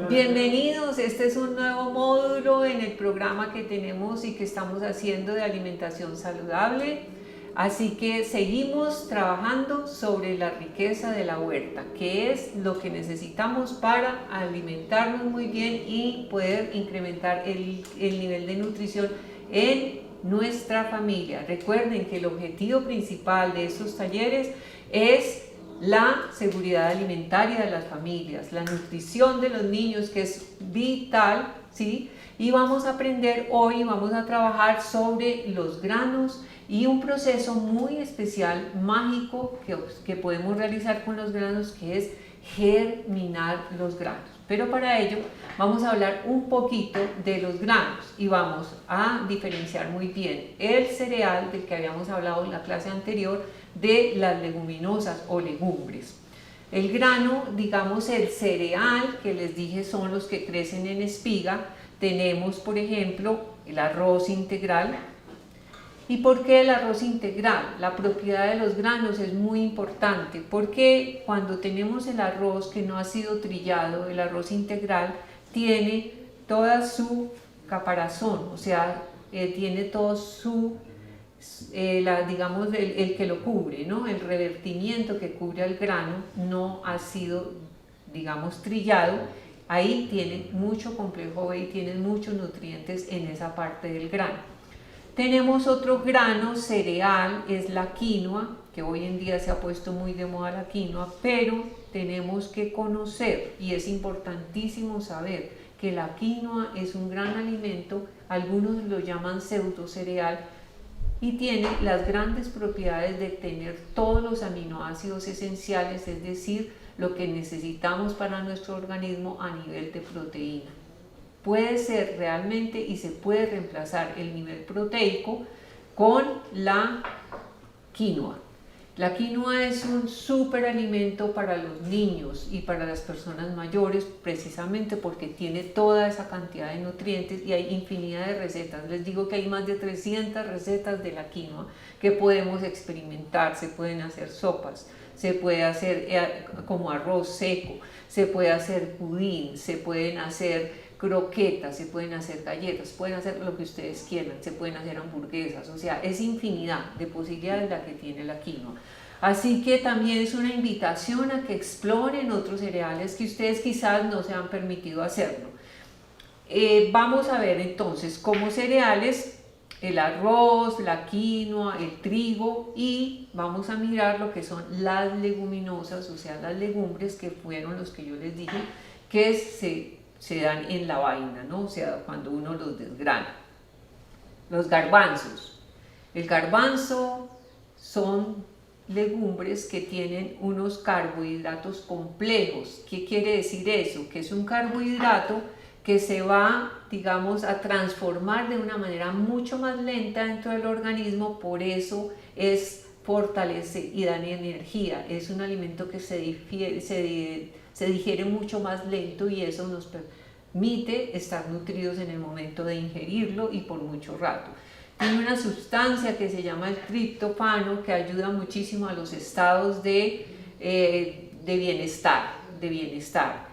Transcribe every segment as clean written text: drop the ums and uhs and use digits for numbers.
Bienvenidos, este es un nuevo módulo en el programa que tenemos y que estamos haciendo de alimentación saludable. Así que seguimos trabajando sobre la riqueza de la huerta, que es lo que necesitamos para alimentarnos muy bien y poder incrementar el nivel de nutrición en nuestra familia. Recuerden que el objetivo principal de estos talleres es la seguridad alimentaria de las familias, la nutrición de los niños, que es vital, ¿sí? Y vamos a aprender hoy, vamos a trabajar sobre los granos y un proceso muy especial, mágico, que podemos realizar con los granos, que es germinar los granos. Pero para ello vamos a hablar un poquito de los granos y vamos a diferenciar muy bien el cereal del que habíamos hablado en la clase anterior de las leguminosas o legumbres. El grano, digamos el cereal que les dije, son los que crecen en espiga. Tenemos, por ejemplo, el arroz integral. ¿Y por qué el arroz integral? La propiedad de los granos es muy importante, porque cuando tenemos el arroz que no ha sido trillado, el arroz integral tiene toda su caparazón, o sea, tiene todo su, digamos, el que lo cubre, ¿no? El revertimiento que cubre al grano no ha sido, digamos, trillado. Ahí tiene mucho complejo B y tiene muchos nutrientes en esa parte del grano. Tenemos otro grano cereal, es la quinoa, que hoy en día se ha puesto muy de moda la quinoa, pero tenemos que conocer, y es importantísimo saber, que la quinoa es un gran alimento, algunos lo llaman pseudo cereal, y tiene las grandes propiedades de tener todos los aminoácidos esenciales, es decir, lo que necesitamos para nuestro organismo a nivel de proteína. Puede ser realmente y se puede reemplazar el nivel proteico con la quinoa. La quinoa es un súper alimento para los niños y para las personas mayores, precisamente porque tiene toda esa cantidad de nutrientes y hay infinidad de recetas. Les digo que hay más de 300 recetas de la quinoa que podemos experimentar. Se pueden hacer sopas, se puede hacer como arroz seco, se puede hacer pudín, se pueden hacer croquetas, se pueden hacer galletas, pueden hacer lo que ustedes quieran, se pueden hacer hamburguesas, o sea, es infinidad de posibilidades la que tiene la quinoa. Así que también es una invitación a que exploren otros cereales que ustedes quizás no se han permitido hacerlo. Vamos a ver entonces como cereales el arroz, la quinoa, el trigo, y vamos a mirar lo que son las leguminosas, o sea, las legumbres, que fueron los que yo les dije que se dan en la vaina, ¿no? O sea, cuando uno los desgrana. Los garbanzos. El garbanzo son legumbres que tienen unos carbohidratos complejos. ¿Qué quiere decir eso? Que es un carbohidrato que se va, digamos, a transformar de una manera mucho más lenta dentro del organismo, por eso fortalece y da energía. Es un alimento que se digiere mucho más lento y eso nos permite estar nutridos en el momento de ingerirlo y por mucho rato. Tiene una sustancia que se llama el triptófano que ayuda muchísimo a los estados de bienestar.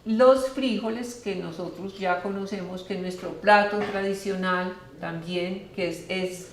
Los frijoles, que nosotros ya conocemos, que es nuestro plato tradicional también, que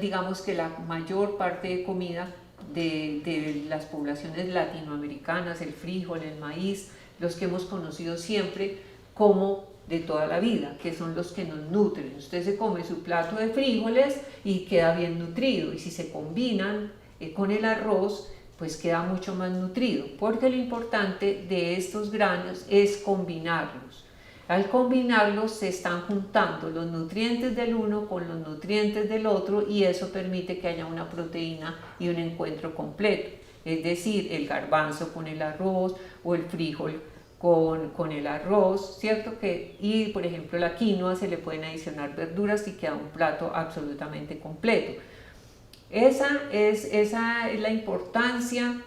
digamos que la mayor parte de comida de las poblaciones latinoamericanas, el frijol, el maíz, los que hemos conocido siempre como de toda la vida, que son los que nos nutren. Usted se come su plato de frijoles y queda bien nutrido, y si se combinan con el arroz, pues queda mucho más nutrido, porque lo importante de estos granos es combinarlos. Al combinarlos se están juntando los nutrientes del uno con los nutrientes del otro, y eso permite que haya una proteína y un encuentro completo, es decir, el garbanzo con el arroz o el frijol con el arroz, ¿cierto? Y por ejemplo la quinoa se le pueden adicionar verduras y queda un plato absolutamente completo. Esa es la importancia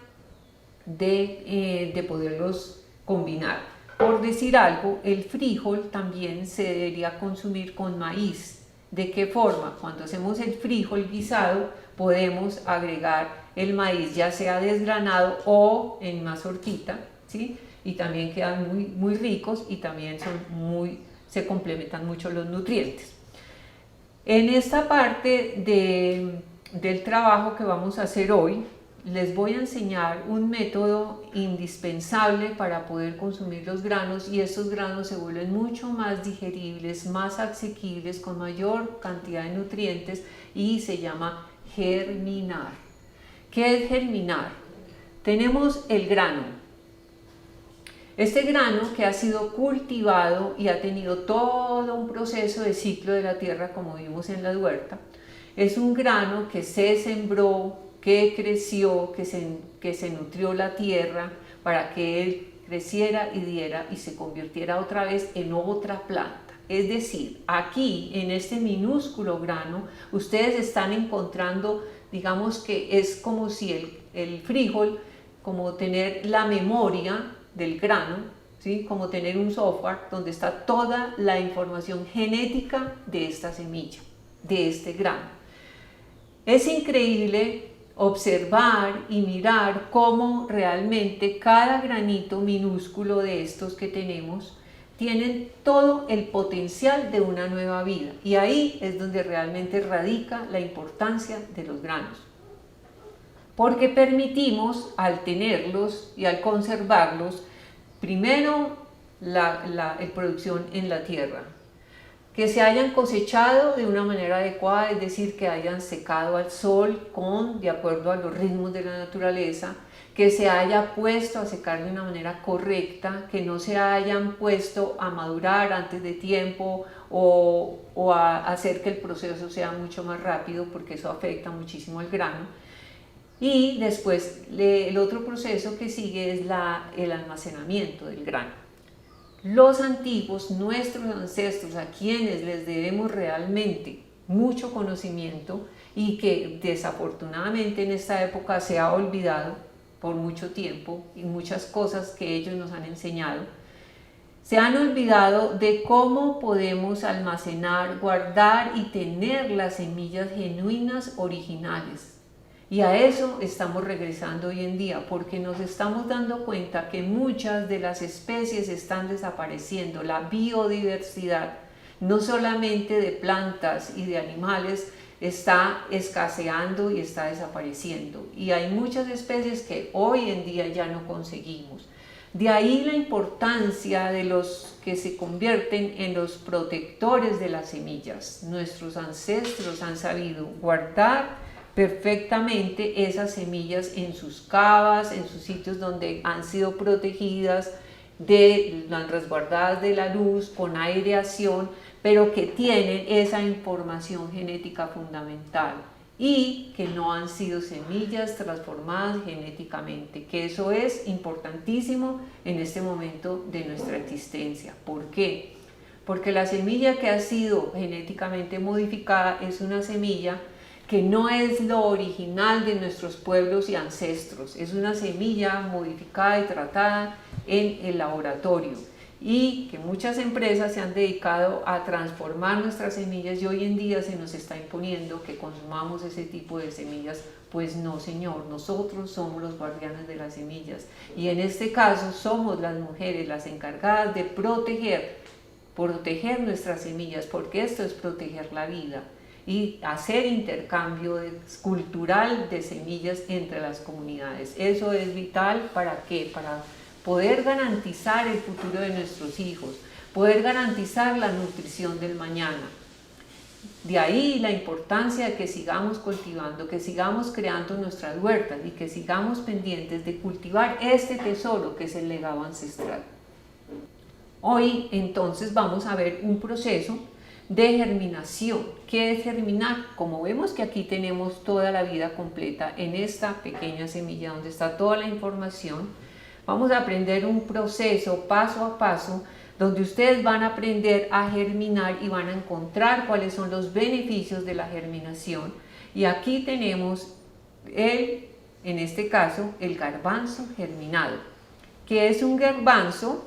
de poderlos combinar. Por decir algo, el frijol también se debería consumir con maíz. ¿De qué forma? Cuando hacemos el frijol guisado, podemos agregar el maíz, ya sea desgranado o en mazorquita, ¿sí? Y también quedan muy ricos y también se complementan mucho los nutrientes. En esta parte del trabajo que vamos a hacer hoy, les voy a enseñar un método indispensable para poder consumir los granos, y estos granos se vuelven mucho más digeribles, más asequibles, con mayor cantidad de nutrientes, y se llama germinar. ¿Qué es germinar? Tenemos el grano. Este grano que ha sido cultivado y ha tenido todo un proceso de ciclo de la tierra, como vimos en la huerta, es un grano que se sembró, que creció, que se nutrió la tierra para que él creciera y diera y se convirtiera otra vez en otra planta. Es decir, aquí en este minúsculo grano ustedes están encontrando, digamos que es como si el frijol, como tener la memoria del grano, ¿sí? Como tener un software donde está toda la información genética de esta semilla, de este grano. Es increíble observar y mirar cómo realmente cada granito minúsculo de estos que tenemos tienen todo el potencial de una nueva vida, y ahí es donde realmente radica la importancia de los granos, porque permitimos, al tenerlos y al conservarlos, primero la producción en la tierra, que se hayan cosechado de una manera adecuada, es decir, que hayan secado al sol de acuerdo a los ritmos de la naturaleza, que se haya puesto a secar de una manera correcta, que no se hayan puesto a madurar antes de tiempo o a hacer que el proceso sea mucho más rápido, porque eso afecta muchísimo al grano. Y después el otro proceso que sigue es el almacenamiento del grano. Los antiguos, nuestros ancestros, a quienes les debemos realmente mucho conocimiento y que desafortunadamente en esta época se ha olvidado por mucho tiempo, y muchas cosas que ellos nos han enseñado, se han olvidado de cómo podemos almacenar, guardar y tener las semillas genuinas originales. Y a eso estamos regresando hoy en día, porque nos estamos dando cuenta que muchas de las especies están desapareciendo. La biodiversidad, no solamente de plantas y de animales, está escaseando y está desapareciendo. Y hay muchas especies que hoy en día ya no conseguimos. De ahí la importancia de los que se convierten en los protectores de las semillas. Nuestros ancestros han sabido guardar perfectamente esas semillas en sus cavas, en sus sitios donde han sido protegidas, resguardadas de la luz, con aireación, pero que tienen esa información genética fundamental y que no han sido semillas transformadas genéticamente, que eso es importantísimo en este momento de nuestra existencia. ¿Por qué? Porque la semilla que ha sido genéticamente modificada es una semilla que no es lo original de nuestros pueblos y ancestros, es una semilla modificada y tratada en el laboratorio, y que muchas empresas se han dedicado a transformar nuestras semillas, y hoy en día se nos está imponiendo que consumamos ese tipo de semillas. Pues no, señor, nosotros somos los guardianes de las semillas, y en este caso somos las mujeres las encargadas de proteger nuestras semillas, porque esto es proteger la vida y hacer intercambio cultural de semillas entre las comunidades. Eso es vital. ¿Para qué? Para poder garantizar el futuro de nuestros hijos, poder garantizar la nutrición del mañana. De ahí la importancia de que sigamos cultivando, que sigamos creando nuestras huertas y que sigamos pendientes de cultivar este tesoro que es el legado ancestral. Hoy entonces vamos a ver un proceso de germinación. ¿Qué es germinar? Como vemos que aquí tenemos toda la vida completa en esta pequeña semilla donde está toda la información, vamos a aprender un proceso paso a paso donde ustedes van a aprender a germinar y van a encontrar cuáles son los beneficios de la germinación. Y aquí tenemos en este caso, el garbanzo germinado, que es un garbanzo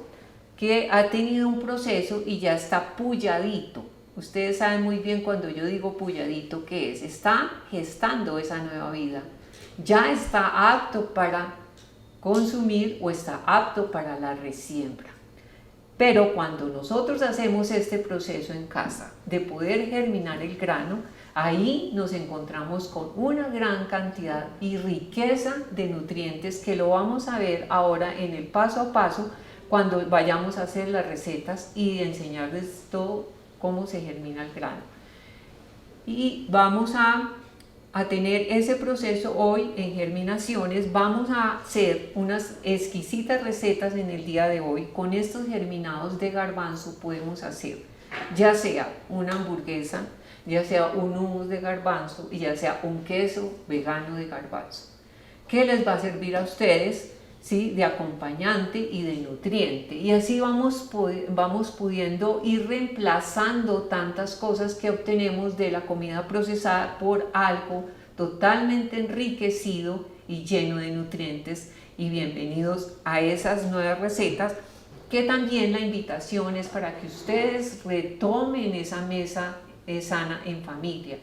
que ha tenido un proceso y ya está pulladito. Ustedes saben muy bien cuando yo digo pulladito, ¿qué es? Está gestando esa nueva vida. Ya está apto para consumir o está apto para la resiembra. Pero cuando nosotros hacemos este proceso en casa de poder germinar el grano, ahí nos encontramos con una gran cantidad y riqueza de nutrientes que lo vamos a ver ahora en el paso a paso cuando vayamos a hacer las recetas y enseñarles todo cómo se germina el grano. Y vamos a tener ese proceso hoy en germinaciones. Vamos a hacer unas exquisitas recetas en el día de hoy. Con estos germinados de garbanzo podemos hacer ya sea una hamburguesa, ya sea un hummus de garbanzo y ya sea un queso vegano de garbanzo, que les va a servir a ustedes, ¿sí?, de acompañante y de nutriente. Y así vamos pudiendo ir reemplazando tantas cosas que obtenemos de la comida procesada por algo totalmente enriquecido y lleno de nutrientes. Y bienvenidos a esas nuevas recetas, que también la invitación es para que ustedes retomen esa mesa sana en familia.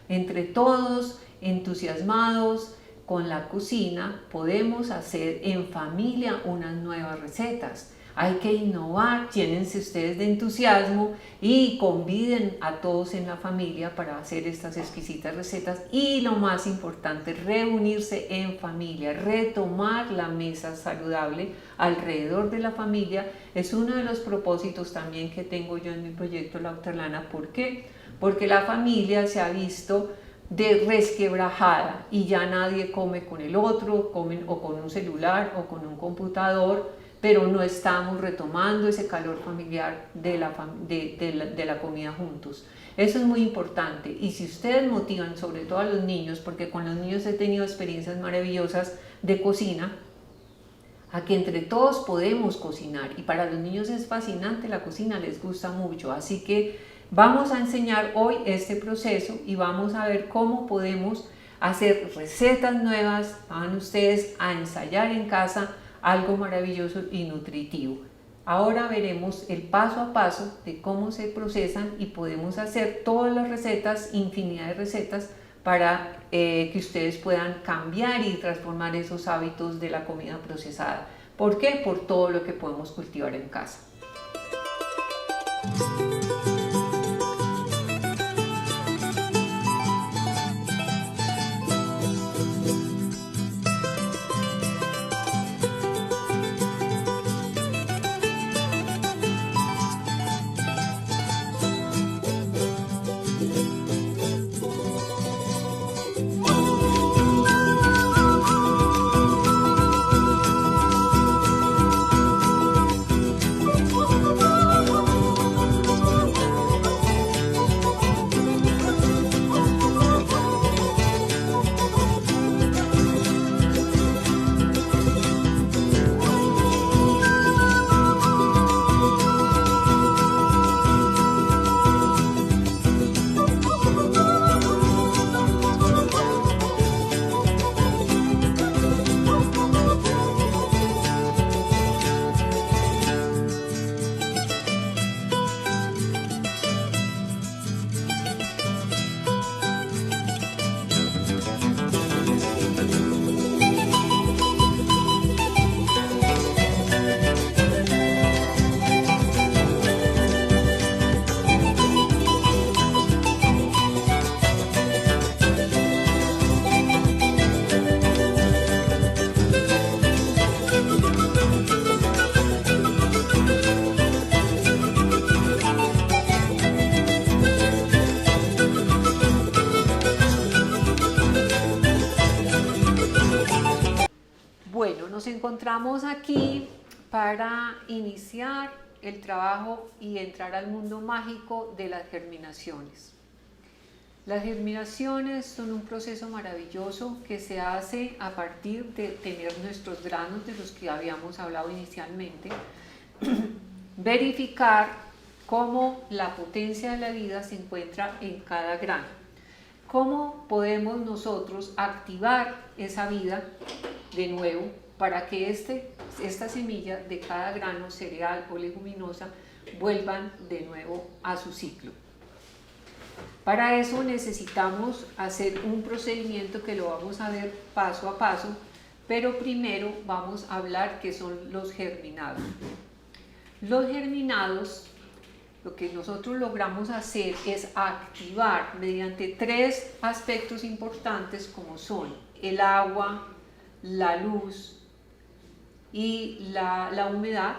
Entre todos, entusiasmados con la cocina, podemos hacer en familia unas nuevas recetas. Hay que innovar, llénense ustedes de entusiasmo y conviden a todos en la familia para hacer estas exquisitas recetas. Y lo más importante, reunirse en familia, retomar la mesa saludable alrededor de la familia. Es uno de los propósitos también que tengo yo en mi proyecto La Hortelana. ¿Por qué? Porque la familia se ha visto de resquebrajada y ya nadie come con el otro, comen o con un celular o con un computador, pero no estamos retomando ese calor familiar de la comida juntos. Eso es muy importante. Y si ustedes motivan sobre todo a los niños, porque con los niños he tenido experiencias maravillosas de cocina, a que entre todos podemos cocinar, y para los niños es fascinante la cocina, les gusta mucho. Así que vamos a enseñar hoy este proceso y vamos a ver cómo podemos hacer recetas nuevas. Van ustedes a ensayar en casa algo maravilloso y nutritivo. Ahora veremos el paso a paso de cómo se procesan y podemos hacer todas las recetas, infinidad de recetas, para que ustedes puedan cambiar y transformar esos hábitos de la comida procesada. ¿Por qué? Por todo lo que podemos cultivar en casa. Bueno, nos encontramos aquí para iniciar el trabajo y entrar al mundo mágico de las germinaciones. Las germinaciones son un proceso maravilloso que se hace a partir de tener nuestros granos, de los que habíamos hablado inicialmente, verificar cómo la potencia de la vida se encuentra en cada grano. ¿Cómo podemos nosotros activar esa vida de nuevo para que esta semilla de cada grano cereal o leguminosa vuelvan de nuevo a su ciclo. Para eso necesitamos hacer un procedimiento que lo vamos a ver paso a paso, pero primero vamos a hablar qué son los germinados. Los germinados, lo que nosotros logramos hacer es activar mediante 3 aspectos importantes como son el agua, la luz y la humedad.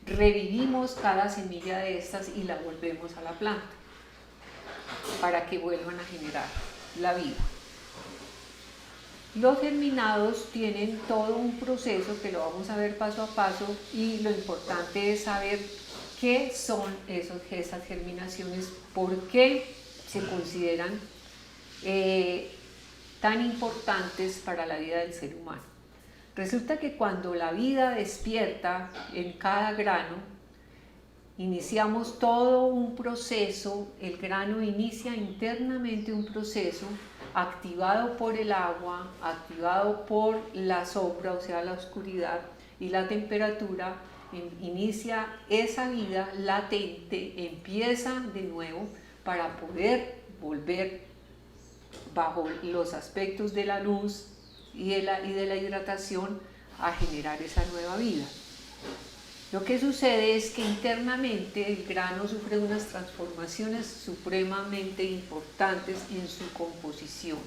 Revivimos cada semilla de estas y la volvemos a la planta para que vuelvan a generar la vida. Los germinados tienen todo un proceso que lo vamos a ver paso a paso, y lo importante es saber qué son esas germinaciones, por qué se consideran tan importantes para la vida del ser humano. Resulta que cuando la vida despierta en cada grano, iniciamos todo un proceso. El grano inicia internamente un proceso activado por el agua, activado por la sombra, o sea la oscuridad, y la temperatura. Inicia esa vida latente, empieza de nuevo para poder volver bajo los aspectos de la luz y de la hidratación a generar esa nueva vida. Lo que sucede es que internamente el grano sufre unas transformaciones supremamente importantes en su composición.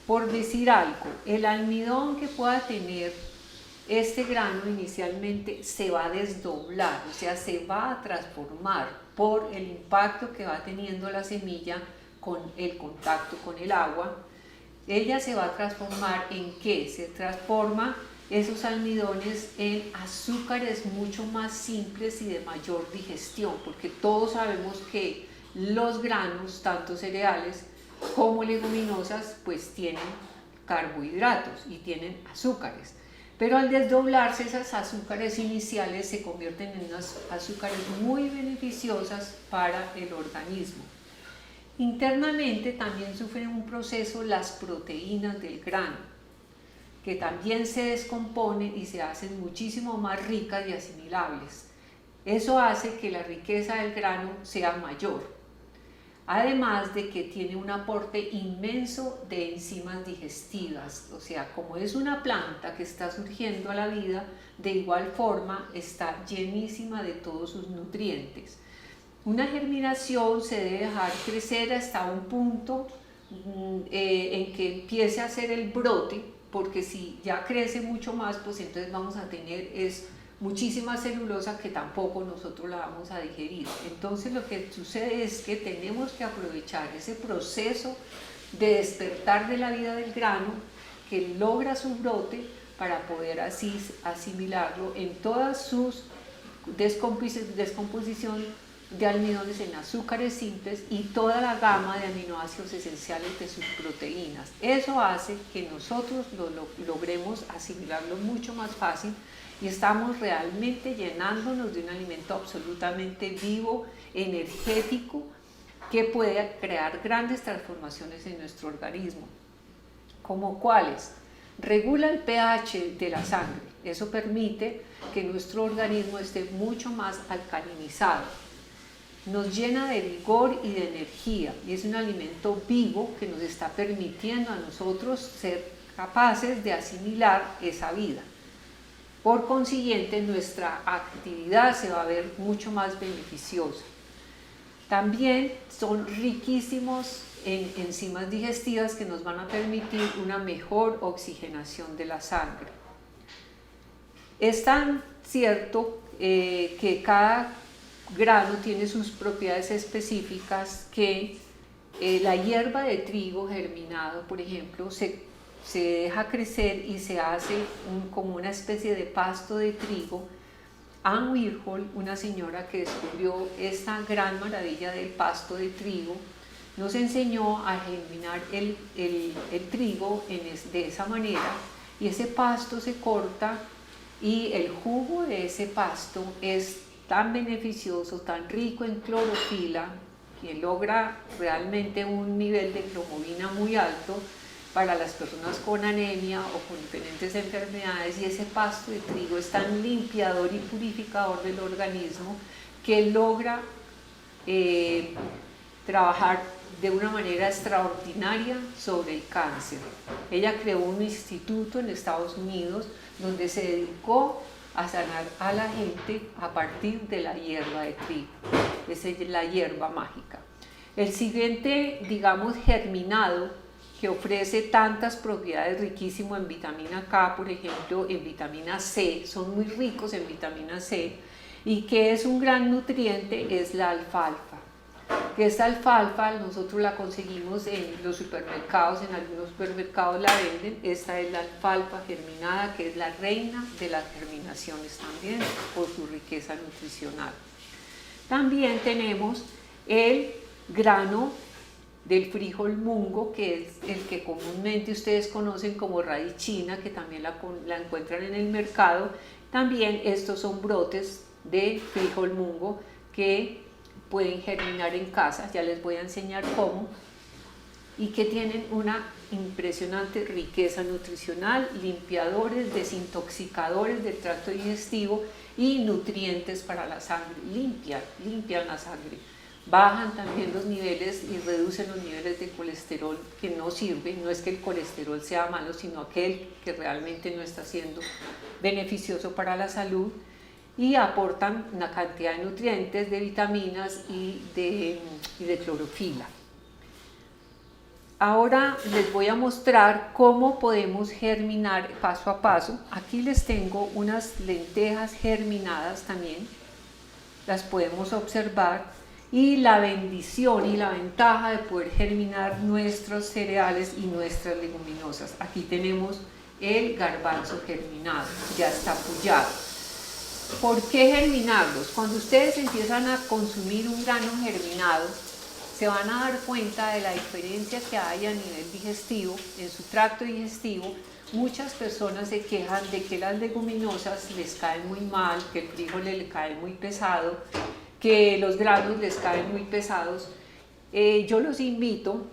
Por decir algo, el almidón que pueda tener este grano inicialmente se va a desdoblar, o sea, se va a transformar por el impacto que va teniendo la semilla con el contacto con el agua. Ella se va a transformar ¿en qué? Se transforma esos almidones en azúcares mucho más simples y de mayor digestión, porque todos sabemos que los granos, tanto cereales como leguminosas, pues tienen carbohidratos y tienen azúcares. Pero al desdoblarse, esas azúcares iniciales se convierten en unas azúcares muy beneficiosas para el organismo. Internamente también sufren un proceso las proteínas del grano, que también se descomponen y se hacen muchísimo más ricas y asimilables. Eso hace que la riqueza del grano sea mayor. Además de que tiene un aporte inmenso de enzimas digestivas, o sea, como es una planta que está surgiendo a la vida, de igual forma está llenísima de todos sus nutrientes. Una germinación se debe dejar crecer hasta un punto en que empiece a hacer el brote, porque si ya crece mucho más, pues entonces vamos a tener muchísima celulosa que tampoco nosotros la vamos a digerir. Entonces lo que sucede es que tenemos que aprovechar ese proceso de despertar de la vida del grano que logra su brote para poder así asimilarlo en todas sus descomposición de almidones en azúcares simples y toda la gama de aminoácidos esenciales de sus proteínas. Eso hace que nosotros logremos asimilarlo mucho más fácil y estamos realmente llenándonos de un alimento absolutamente vivo, energético, que puede crear grandes transformaciones en nuestro organismo. ¿Como cuáles? Regula el pH de la sangre. Eso permite que nuestro organismo esté mucho más alcalinizado. Nos llena de vigor y de energía, y es un alimento vivo que nos está permitiendo a nosotros ser capaces de asimilar esa vida. Por consiguiente, nuestra actividad se va a ver mucho más beneficiosa. También son riquísimos en enzimas digestivas que nos van a permitir una mejor oxigenación de la sangre. Es tan cierto que cada grano tiene sus propiedades específicas que la hierba de trigo germinado, por ejemplo, se deja crecer y se hace como una especie de pasto de trigo. Anne Warhol, una señora que descubrió esta gran maravilla del pasto de trigo, nos enseñó a germinar el trigo de esa manera, y ese pasto se corta y el jugo de ese pasto es tan beneficioso, tan rico en clorofila, que logra realmente un nivel de hemoglobina muy alto, para las personas con anemia o con diferentes enfermedades, y ese pasto de trigo es tan limpiador y purificador del organismo que logra trabajar de una manera extraordinaria sobre el cáncer. Ella creó un instituto en Estados Unidos donde se dedicó a sanar a la gente a partir de la hierba de trigo. Esa es la hierba mágica. El siguiente, digamos, germinado, que ofrece tantas propiedades, riquísimo en vitamina K, por ejemplo, en vitamina C, son muy ricos en vitamina C, y que es un gran nutriente, es la alfalfa. Que esta alfalfa nosotros la conseguimos en los supermercados, en algunos supermercados la venden. Esta es la alfalfa germinada, que es la reina de las germinaciones también, por su riqueza nutricional. También tenemos el grano del frijol mungo, que es el que comúnmente ustedes conocen como raíz china, que también la encuentran en el mercado. También estos son brotes de frijol mungo que pueden germinar en casa, ya les voy a enseñar cómo, y que tienen una impresionante riqueza nutricional, limpiadores, desintoxicadores del tracto digestivo y nutrientes para la sangre. Limpian la sangre, bajan también los niveles y reducen los niveles de colesterol que no sirve. No es que el colesterol sea malo, sino aquel que realmente no está siendo beneficioso para la salud, y aportan una cantidad de nutrientes, de vitaminas y de clorofila. Ahora les voy a mostrar cómo podemos germinar paso a paso. Aquí les tengo unas lentejas germinadas también, las podemos observar, y la bendición y la ventaja de poder germinar nuestros cereales y nuestras leguminosas. Aquí tenemos el garbanzo germinado, ya está apoyado. ¿Por qué germinarlos? Cuando ustedes empiezan a consumir un grano germinado, se van a dar cuenta de la diferencia que hay a nivel digestivo, en su tracto digestivo. Muchas personas se quejan de que las leguminosas les caen muy mal, que el frijol le cae muy pesado, que los granos les caen muy pesados. Yo los invito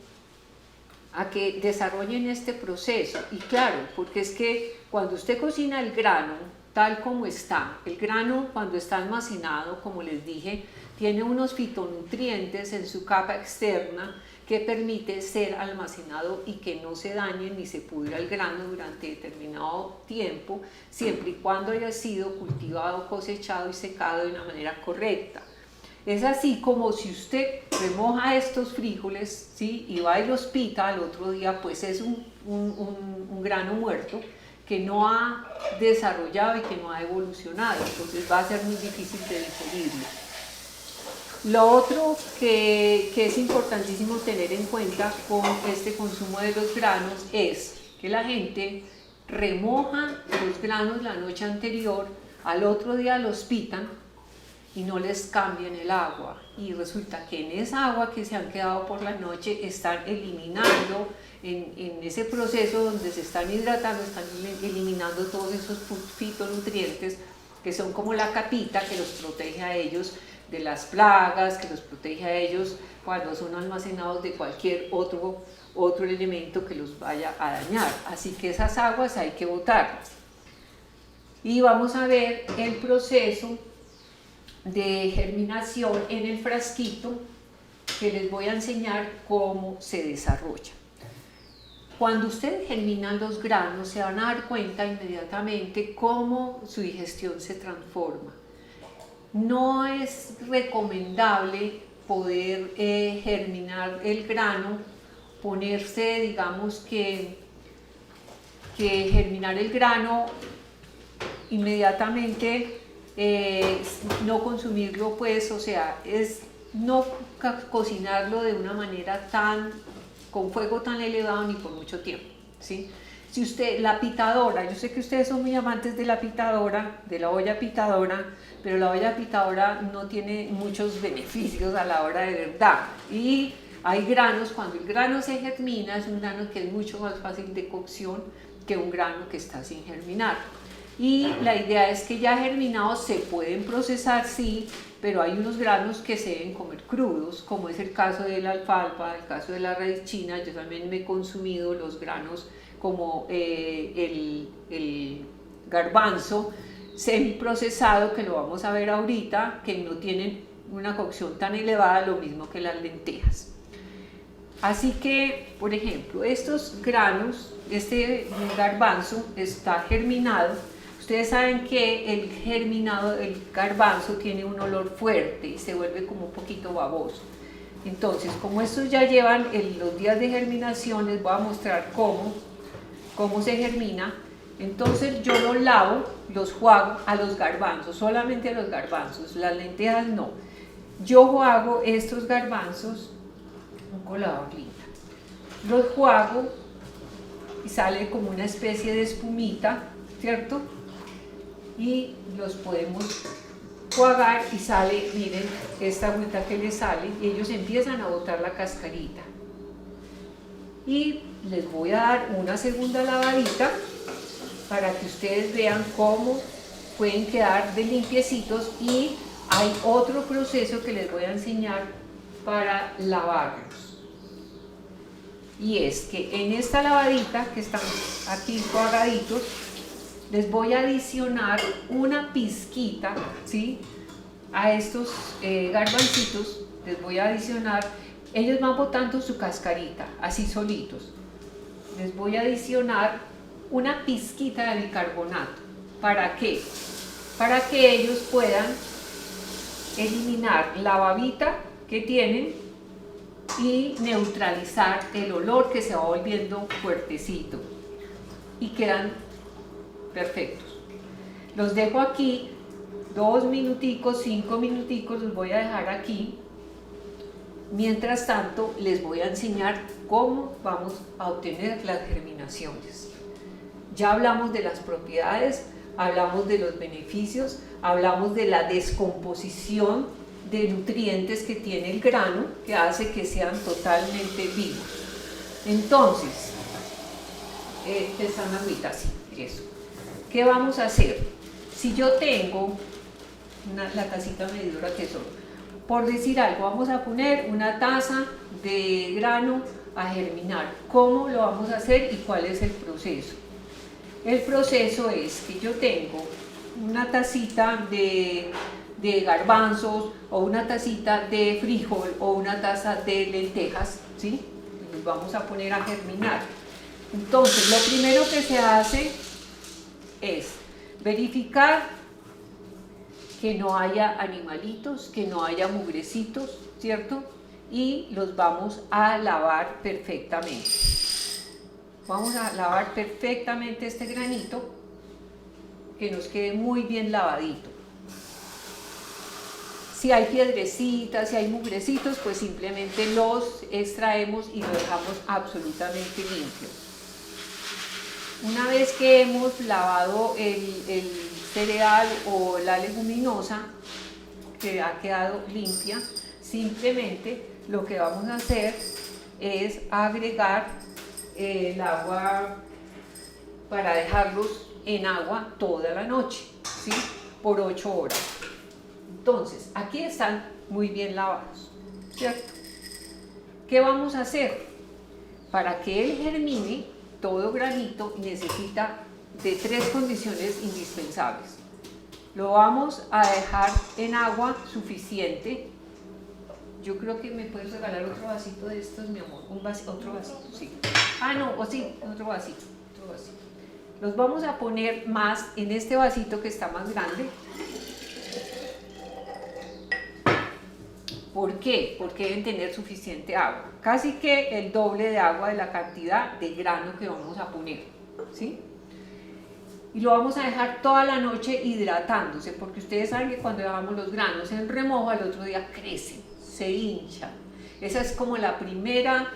a que desarrollen este proceso. Y claro, porque es que cuando usted cocina el grano tal como está, el grano cuando está almacenado, como les dije, tiene unos fitonutrientes en su capa externa que permite ser almacenado y que no se dañe ni se pudra el grano durante determinado tiempo, siempre y cuando haya sido cultivado, cosechado y secado de una manera correcta. Es así como si usted remoja estos frijoles, ¿sí?, y va y los pica al otro día, pues es un grano muerto que no ha desarrollado y que no ha evolucionado, entonces va a ser muy difícil de digerirlo. Lo otro que es importantísimo tener en cuenta con este consumo de los granos es que la gente remoja los granos la noche anterior, al otro día los pican y no les cambian el agua, y resulta que en esa agua que se han quedado por la noche están eliminando, en ese proceso donde se están hidratando, están eliminando todos esos fitonutrientes que son como la capita que los protege a ellos de las plagas, que los protege a ellos cuando son almacenados de cualquier otro elemento que los vaya a dañar. Así que esas aguas hay que botarlas. Y vamos a ver el proceso de germinación en el frasquito, que les voy a enseñar cómo se desarrolla. Cuando ustedes germinan los granos, se van a dar cuenta inmediatamente cómo su digestión se transforma. No es recomendable poder germinar el grano, ponerse, digamos que germinar el grano inmediatamente, no consumirlo, pues, o sea, es no cocinarlo de una manera con fuego tan elevado ni por mucho tiempo, ¿sí? Si usted, la pitadora, yo sé que ustedes son muy amantes de la pitadora, de la olla pitadora, pero la olla pitadora no tiene muchos beneficios a la hora de verdad. Y hay granos, cuando el grano se germina, es un grano que es mucho más fácil de cocción que un grano que está sin germinar. Y la idea es que ya germinados se pueden procesar, sí, pero hay unos granos que se deben comer crudos, como es el caso de la alfalfa, el caso de la raíz china. Yo también me he consumido los granos como el garbanzo semiprocesado, que lo vamos a ver ahorita, que no tienen una cocción tan elevada, lo mismo que las lentejas. Así que, por ejemplo, estos granos, este garbanzo está germinado. Ustedes saben que el germinado, el garbanzo, tiene un olor fuerte y se vuelve como un poquito baboso. Entonces, como estos ya llevan los días de germinación, les voy a mostrar cómo se germina. Entonces yo los lavo, los juago a los garbanzos, solamente a los garbanzos, las lentejas no. Yo juago estos garbanzos, un colador lindo, los juago y sale como una especie de espumita, ¿cierto? Y los podemos jugar y sale, miren, esta agüita que les sale, y ellos empiezan a botar la cascarita. Y les voy a dar una segunda lavadita para que ustedes vean cómo pueden quedar de limpiecitos, y hay otro proceso que les voy a enseñar para lavarlos. Y es que en esta lavadita que están aquí cuadraditos, les voy a adicionar una pizquita, ¿sí? A estos garbancitos les voy a adicionar, ellos van botando su cascarita, así solitos. Les voy a adicionar una pizquita de bicarbonato. ¿Para qué? Para que ellos puedan eliminar la babita que tienen y neutralizar el olor que se va volviendo fuertecito. Y quedan perfectos. Los dejo aquí 2 minuticos, 5 minuticos, los voy a dejar aquí. Mientras tanto, les voy a enseñar cómo vamos a obtener las germinaciones. Ya hablamos de las propiedades, hablamos de los beneficios, hablamos de la descomposición de nutrientes que tiene el grano, que hace que sean totalmente vivos. Entonces, están agüita así, eso. ¿Qué vamos a hacer? Si yo tengo la tacita medidora que son, por decir algo, vamos a poner una taza de grano a germinar. ¿Cómo lo vamos a hacer y cuál es el proceso? El proceso es que yo tengo una tacita de garbanzos, o una tacita de frijol, o una taza de lentejas, ¿sí? Los vamos a poner a germinar. Entonces, lo primero que se hace es verificar que no haya animalitos, que no haya mugrecitos, ¿cierto? Y los vamos a lavar perfectamente. Vamos a lavar perfectamente este granito, que nos quede muy bien lavadito. Si hay piedrecitas, si hay mugrecitos, pues simplemente los extraemos y lo dejamos absolutamente limpio. Una vez que hemos lavado el cereal o la leguminosa, que ha quedado limpia, simplemente lo que vamos a hacer es agregar el agua para dejarlos en agua toda la noche, ¿sí? Por 8 horas. Entonces, aquí están muy bien lavados, ¿cierto? ¿Qué vamos a hacer? Para que él germine, todo granito necesita de 3 condiciones indispensables. Lo vamos a dejar en agua suficiente. Yo creo que me puedes regalar otro vasito de estos, mi amor. Otro vasito, sí. Ah, no, o sí, otro vasito. Los vamos a poner más en este vasito que está más grande. ¿Por qué? Porque deben tener suficiente agua. Casi que el doble de agua de la cantidad de grano que vamos a poner, ¿sí? Y lo vamos a dejar toda la noche hidratándose, porque ustedes saben que cuando dejamos los granos en remojo, al otro día crecen, se hinchan. Esa es como el primer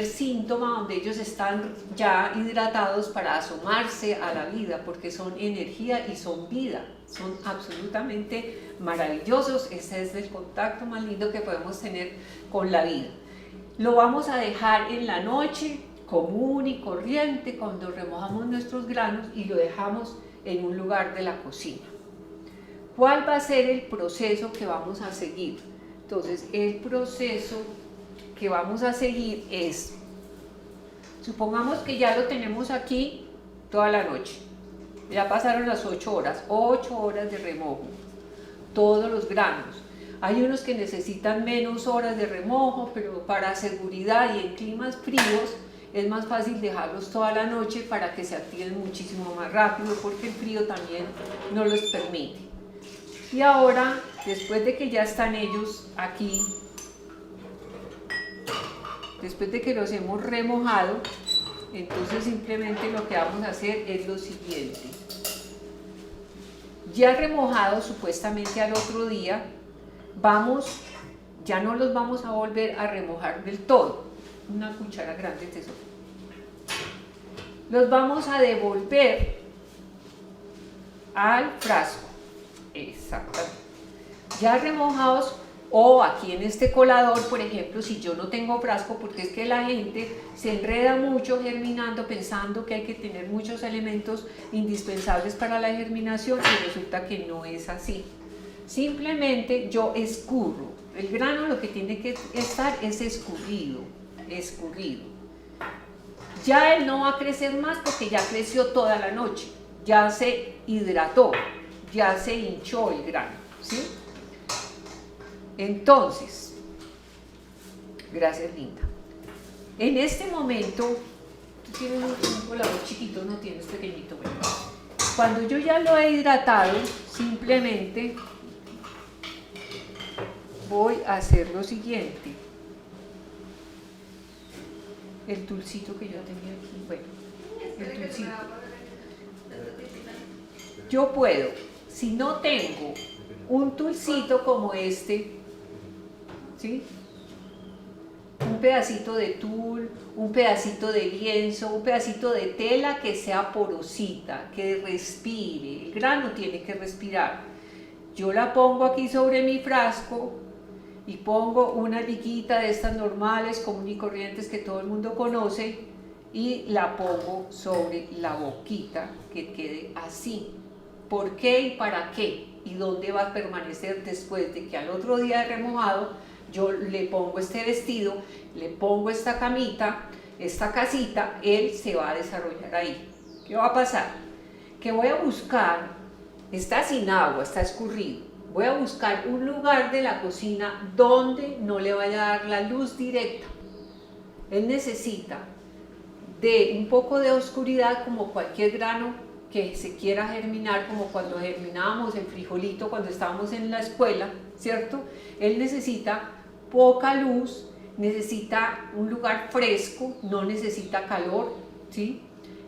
síntoma donde ellos están ya hidratados para asomarse a la vida, porque son energía y son vida, son absolutamente maravillosos. Ese es el contacto más lindo que podemos tener con la vida. Lo vamos a dejar en la noche común y corriente cuando remojamos nuestros granos y lo dejamos en un lugar de la cocina. ¿Cuál va a ser el proceso que vamos a seguir? Entonces, el proceso que vamos a seguir es, supongamos que ya lo tenemos aquí toda la noche, ya pasaron las 8 horas, 8 horas de remojo, todos los granos. Hay unos que necesitan menos horas de remojo, pero para seguridad y en climas fríos es más fácil dejarlos toda la noche para que se activen muchísimo más rápido, porque el frío también no los permite. Y ahora, después de que ya están ellos aquí, después de que los hemos remojado, entonces simplemente lo que vamos a hacer es lo siguiente. Ya remojados supuestamente al otro día, ya no los vamos a volver a remojar del todo. Una cuchara grande de eso. Los vamos a devolver al frasco. Exactamente. Ya remojados, o aquí en este colador, por ejemplo, si yo no tengo frasco, porque es que la gente se enreda mucho germinando pensando que hay que tener muchos elementos indispensables para la germinación y resulta que no es así. Simplemente yo escurro. El grano lo que tiene que estar es escurrido. Ya él no va a crecer más porque ya creció toda la noche, ya se hidrató, ya se hinchó el grano, ¿sí? Entonces, gracias Linda. En este momento, tú tienes un colador chiquito, no tienes pequeñito, bueno. Cuando yo ya lo he hidratado, simplemente voy a hacer lo siguiente. El dulcito que yo tenía aquí, bueno, el dulcito. Yo puedo, si no tengo un dulcito como este, ¿sí? Un pedacito de tul, un pedacito de lienzo, un pedacito de tela que sea porosita, que respire, el grano tiene que respirar. Yo la pongo aquí sobre mi frasco y pongo una liguita de estas normales, comunes y corrientes que todo el mundo conoce y la pongo sobre la boquita que quede así. ¿Por qué y para qué? ¿Y dónde va a permanecer después de que al otro día de remojado yo le pongo este vestido, le pongo esta camita, esta casita? Él se va a desarrollar ahí. ¿Qué va a pasar? Que voy a buscar, está sin agua, está escurrido, voy a buscar un lugar de la cocina donde no le vaya a dar la luz directa. Él necesita de un poco de oscuridad como cualquier grano que se quiera germinar, como cuando germinábamos el frijolito cuando estábamos en la escuela, ¿cierto? Él necesita poca luz, necesita un lugar fresco, no necesita calor, ¿sí?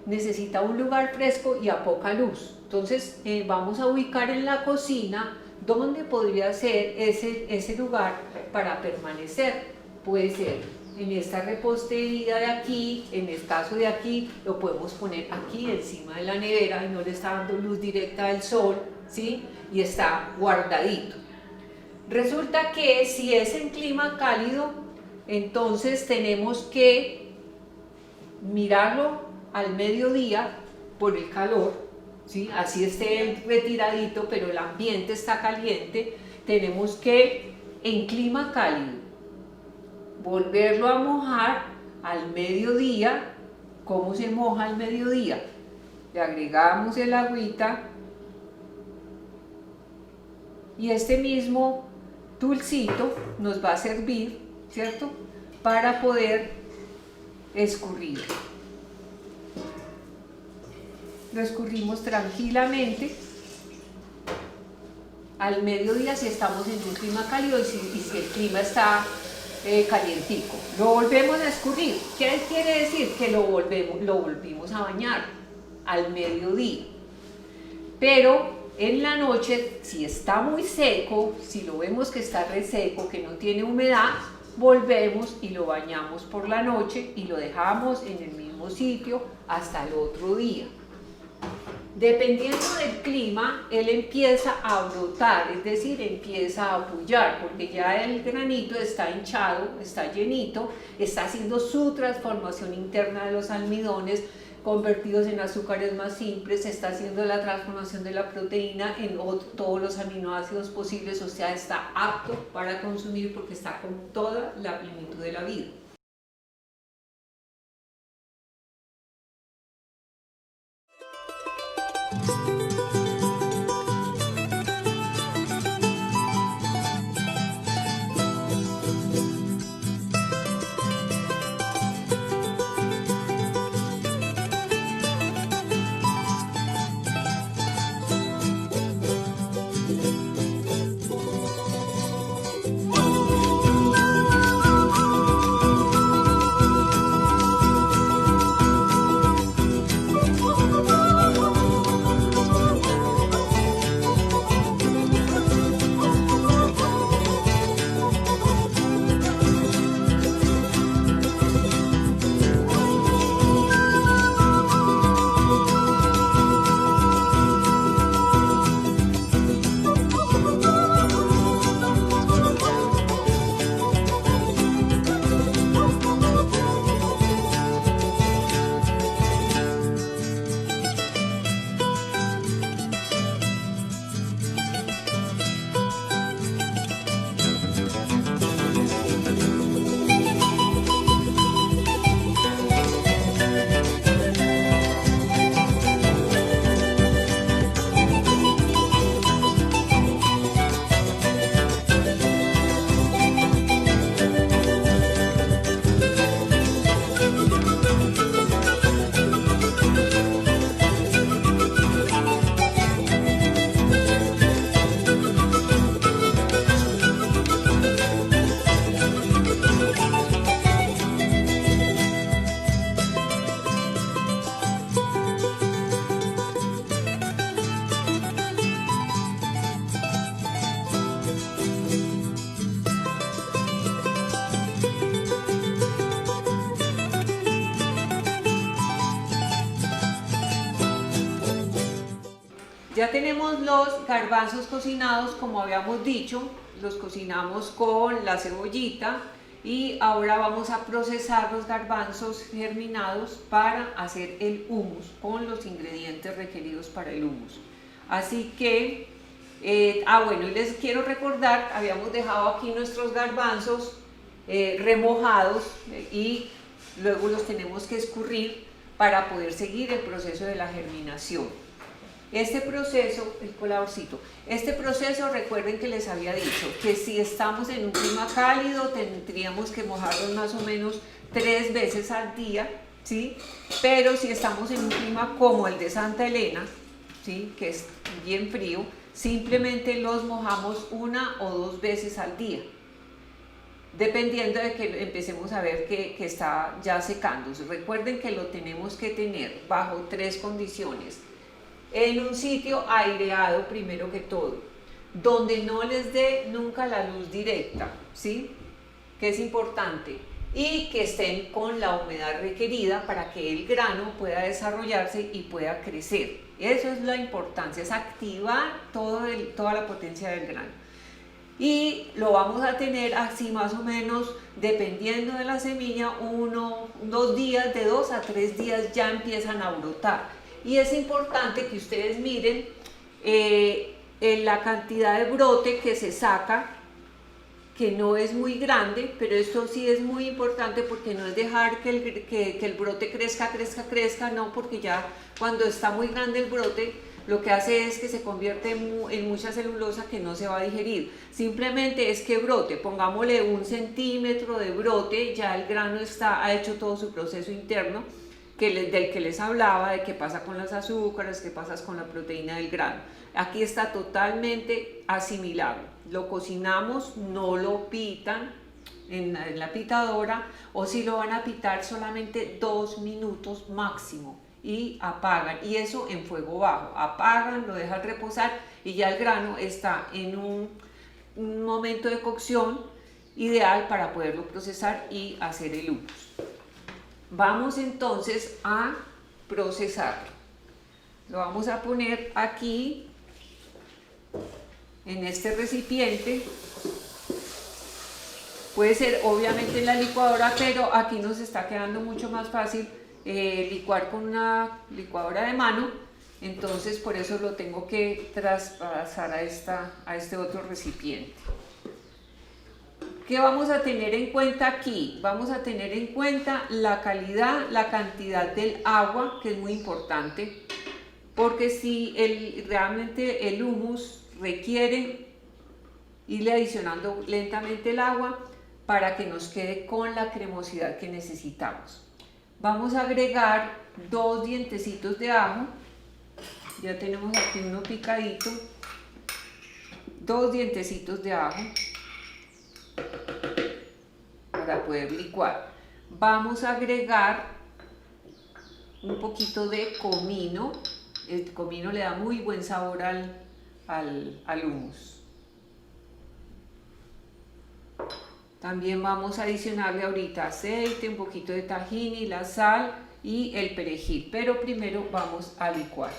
Necesita un lugar fresco y a poca luz. Entonces vamos a ubicar en la cocina donde podría ser ese lugar para permanecer. Puede ser en esta repostería de aquí, en el caso de aquí, lo podemos poner aquí encima de la nevera y no le está dando luz directa del sol, ¿sí? Y está guardadito. Resulta que si es en clima cálido, entonces tenemos que mirarlo al mediodía por el calor, ¿sí? Así esté retiradito, pero el ambiente está caliente, tenemos que en clima cálido volverlo a mojar al mediodía. ¿Cómo se moja al mediodía? Le agregamos el agüita y este mismo dulcito nos va a servir, ¿cierto? Para poder escurrir. Lo escurrimos tranquilamente al mediodía si estamos en un clima cálido y si el clima está calientico. Lo volvemos a escurrir. ¿Qué quiere decir? Que lo volvimos a bañar al mediodía. Pero en la noche, si está muy seco, si lo vemos que está reseco, que no tiene humedad, volvemos y lo bañamos por la noche y lo dejamos en el mismo sitio hasta el otro día. Dependiendo del clima, él empieza a brotar, es decir, empieza a pullar, porque ya el granito está hinchado, está llenito, está haciendo su transformación interna de los almidones convertidos en azúcares más simples, se está haciendo la transformación de la proteína en todos los aminoácidos posibles, o sea, está apto para consumir porque está con toda la plenitud de la vida. Ya tenemos los garbanzos cocinados, como habíamos dicho, los cocinamos con la cebollita y ahora vamos a procesar los garbanzos germinados para hacer el hummus con los ingredientes requeridos para el hummus. Así que, bueno, y les quiero recordar, habíamos dejado aquí nuestros garbanzos remojados y luego los tenemos que escurrir para poder seguir el proceso de la germinación. Este proceso, el coladorcito, este proceso, recuerden que les había dicho que si estamos en un clima cálido tendríamos que mojarlos más o menos 3 veces al día, ¿sí? Pero si estamos en un clima como el de Santa Elena, ¿sí? Que es bien frío, simplemente los mojamos 1 o 2 veces al día, dependiendo de que empecemos a ver que está ya secándose. Recuerden que lo tenemos que tener bajo 3 condiciones. En un sitio aireado primero que todo, donde no les dé nunca la luz directa, ¿sí? Que es importante, y que estén con la humedad requerida para que el grano pueda desarrollarse y pueda crecer. Eso es la importancia, es activar toda la potencia del grano. Y lo vamos a tener así más o menos, dependiendo de la semilla, 2 días, de 2 a 3 días ya empiezan a brotar. Y es importante que ustedes miren la cantidad de brote que se saca, que no es muy grande, pero esto sí es muy importante porque no es dejar que el brote crezca, no, porque ya cuando está muy grande el brote, lo que hace es que se convierte en mucha celulosa que no se va a digerir. Simplemente es que brote, pongámosle 1 centímetro de brote, ya el grano ha hecho todo su proceso interno, del que les hablaba, de qué pasa con los azúcares, qué pasa con la proteína del grano. Aquí está totalmente asimilable. Lo cocinamos, no lo pitan en la pitadora, o si lo van a pitar solamente 2 minutos máximo y apagan, y eso en fuego bajo. Apagan, lo dejan reposar y ya el grano está en un momento de cocción ideal para poderlo procesar y hacer el hummus. Vamos entonces a procesarlo. Lo vamos a poner aquí en este recipiente. Puede ser obviamente en la licuadora, pero aquí nos está quedando mucho más fácil licuar con una licuadora de mano, entonces por eso lo tengo que traspasar a este otro recipiente. ¿Qué vamos a tener en cuenta aquí? Vamos a tener en cuenta la calidad, la cantidad del agua, que es muy importante, porque si realmente el hummus requiere irle adicionando lentamente el agua para que nos quede con la cremosidad que necesitamos. Vamos a agregar 2 dientecitos de ajo, ya tenemos aquí uno picadito, 2 dientecitos de ajo para poder licuar. Vamos a agregar un poquito de comino, el comino le da muy buen sabor al hummus. También vamos a adicionarle ahorita aceite, un poquito de tahini, la sal y el perejil, pero primero vamos a licuar.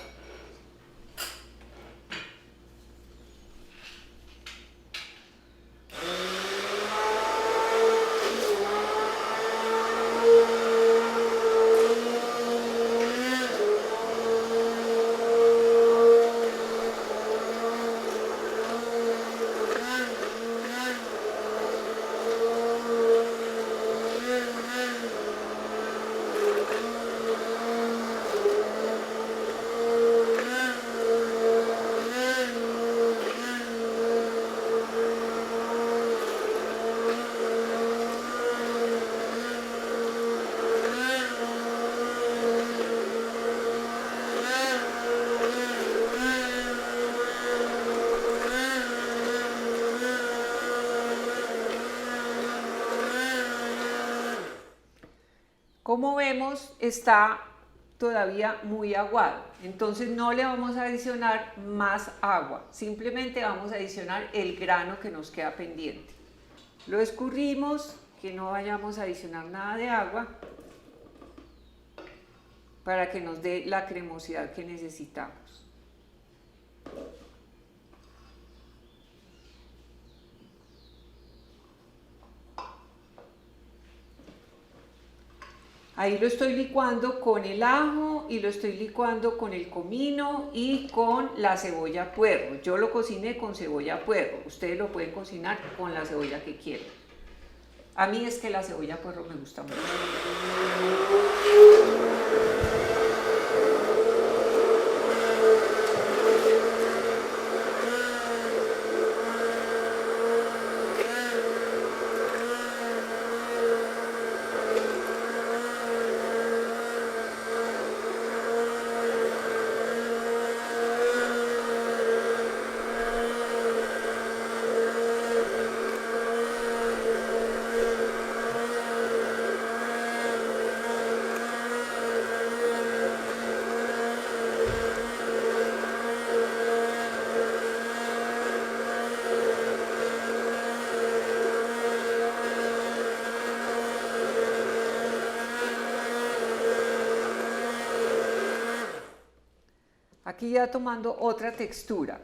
Como vemos, está todavía muy aguado, entonces no le vamos a adicionar más agua, simplemente vamos a adicionar el grano que nos queda pendiente. Lo escurrimos, que no vayamos a adicionar nada de agua para que nos dé la cremosidad que necesitamos. Ahí lo estoy licuando con el ajo y lo estoy licuando con el comino y con la cebolla puerro. Yo lo cociné con cebolla puerro, ustedes lo pueden cocinar con la cebolla que quieran. A mí es que la cebolla puerro me gusta mucho. Aquí ya tomando otra textura.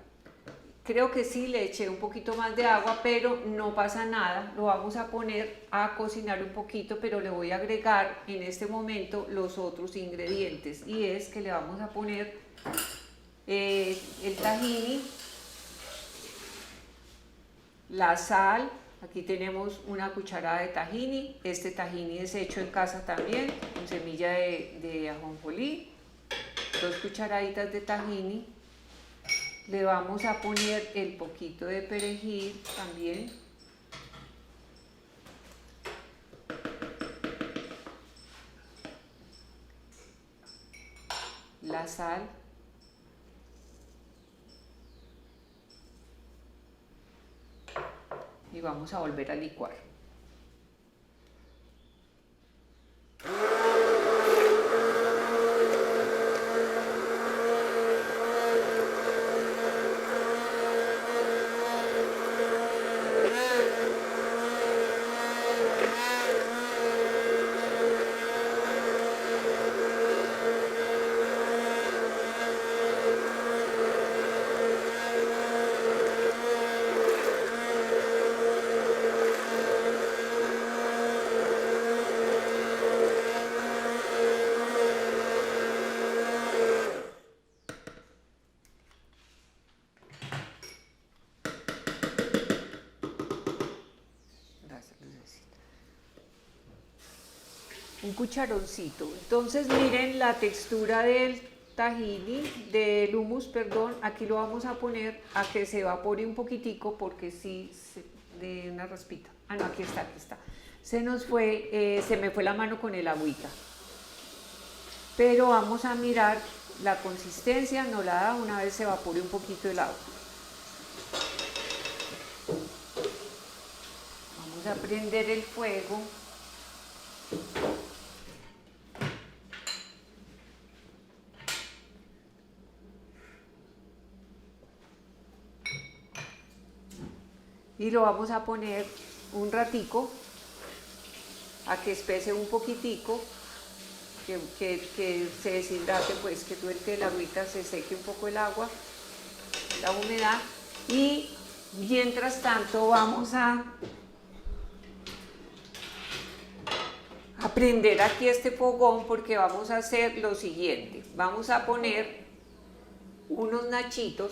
Creo que sí le eché un poquito más de agua, pero no pasa nada. Lo vamos a poner a cocinar un poquito, pero le voy a agregar en este momento los otros ingredientes. Y es que le vamos a poner el tahini, la sal. Aquí tenemos una cucharada de tahini. Este tahini es hecho en casa también, con semilla de ajonjolí. 2 cucharaditas de tahini, le vamos a poner el poquito de perejil también, la sal, y vamos a volver a licuar. un cucharoncito. Entonces miren la textura del tahini, del hummus, perdón, aquí lo vamos a poner a que se evapore un poquitico porque sí, de una raspita. Ah, no, aquí está, aquí está. Se me fue la mano con el agüita. Pero vamos a mirar la consistencia, nos la da una vez se evapore un poquito el agua. Vamos a prender el fuego. Y lo vamos a poner un ratico a que espese un poquitico, que se deshidrate, pues que suelte la agüita, se seque un poco el agua, la humedad. Y mientras tanto vamos a prender aquí este fogón porque vamos a hacer lo siguiente. Vamos a poner unos nachitos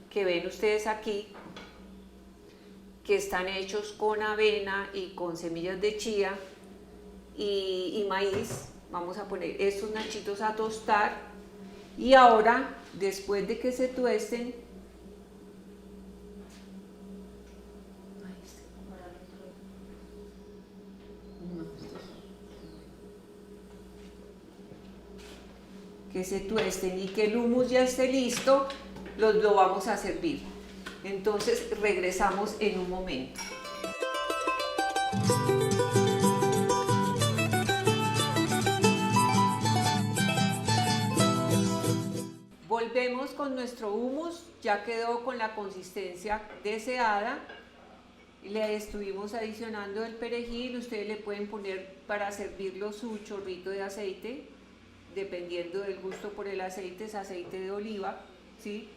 que ven ustedes aquí, que están hechos con avena y con semillas de chía y maíz. Vamos a poner estos nachitos a tostar y ahora, después de que se tuesten, y que el hummus ya esté listo, lo vamos a servir. Entonces regresamos en un momento. Volvemos con nuestro hummus, ya quedó con la consistencia deseada. Le estuvimos adicionando el perejil, ustedes le pueden poner para servirlo su chorrito de aceite, dependiendo del gusto por el aceite, es aceite de oliva, ¿sí?